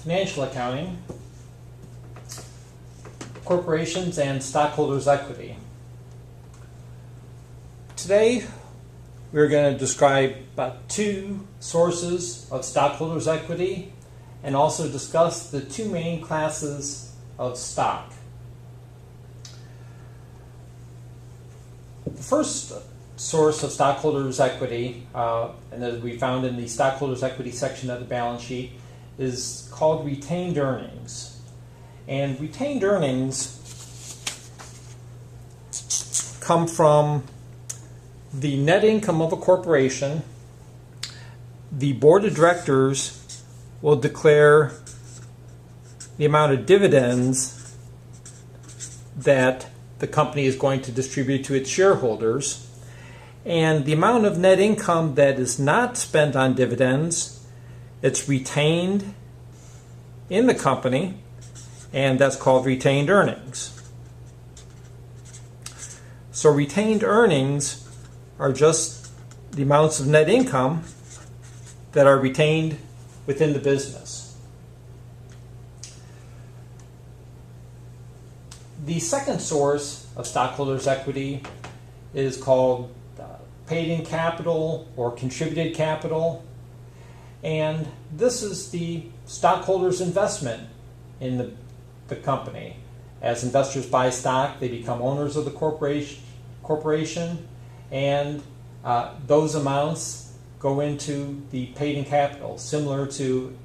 financial accounting, corporations, and stockholders' equity. Today, we're going to describe two sources of stockholders' equity and also discuss the two main classes of stock. The first source of stockholders' equity, and that we found in the stockholders' equity section of the balance sheet, is called retained earnings. And retained earnings come from the net income of a corporation. The board of directors will declare the amount of dividends that the company is going to distribute to its shareholders, and the amount of net income that is not spent on dividends, it's retained in the company, and that's called retained earnings. So retained earnings are just the amounts of net income that are retained within the business. The second source of stockholders' equity is called paid-in capital or contributed capital, and this is the stockholders' investment in the company. As investors buy stock, they become owners of the corporation, and those amounts go into the paid-in capital, similar to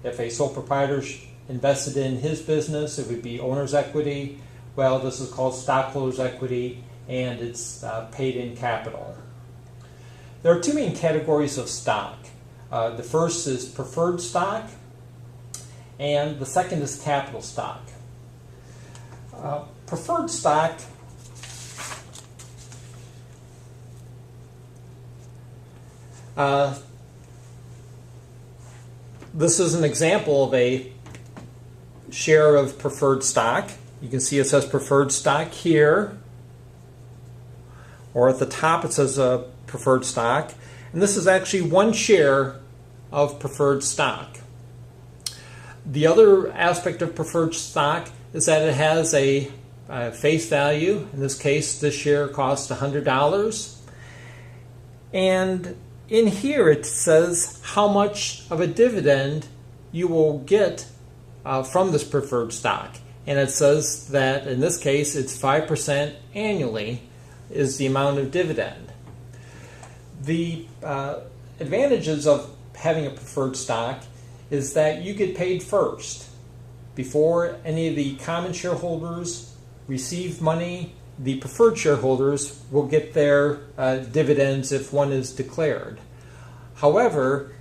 if a sole proprietor invested in his business, it would be owner's equity. Well, this is called stockholders' equity, and it's paid-in capital. There are two main categories of stock. The first is preferred stock, and the second is capital stock. Preferred stock this is an example of a share of preferred stock. You can see it says preferred stock here, or at the top it says preferred stock, and this is actually one share of preferred stock. The other aspect of preferred stock is that it has a face value. In this case, this share costs $100, and in here it says how much of a dividend you will get from this preferred stock. And it says that in this case it's 5% annually is the amount of dividend. The advantages of having a preferred stock is that you get paid first. Before any of the common shareholders receive money, the preferred shareholders will get their dividends if one is declared. However,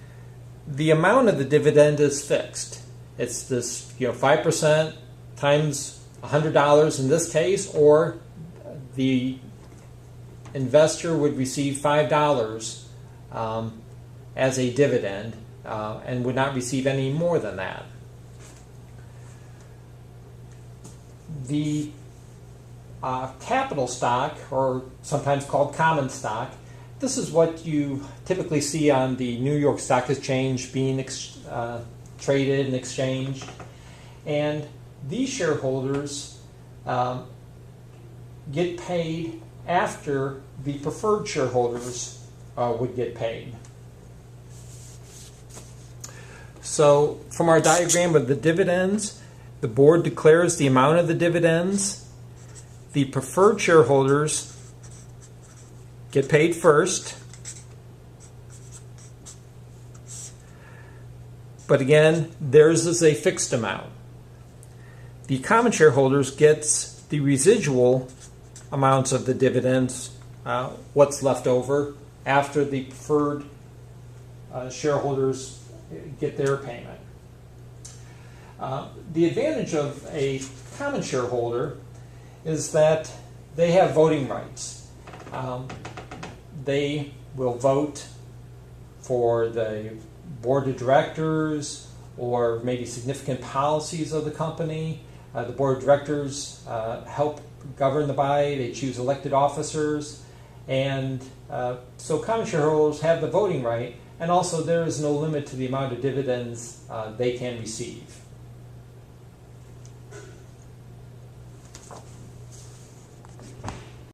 the amount of the dividend is fixed. It's this 5% times $100 in this case, or the investor would receive $5 as a dividend and would not receive any more than that. The capital stock, or sometimes called common stock, this is what you typically see on the New York Stock Exchange being traded and exchanged. And these shareholders get paid after the preferred shareholders would get paid. So from our diagram of the dividends, the board declares the amount of the dividends. The preferred shareholders get paid first. But again, theirs is a fixed amount. The common shareholders gets the residual amounts of the dividends, what's left over after the preferred shareholders get their payment. The advantage of a common shareholder is that they have voting rights. They will vote for the board of directors or maybe significant policies of the company. The board of directors help govern the body. They choose elected officers. And so common shareholders have the voting right, and also there is no limit to the amount of dividends they can receive.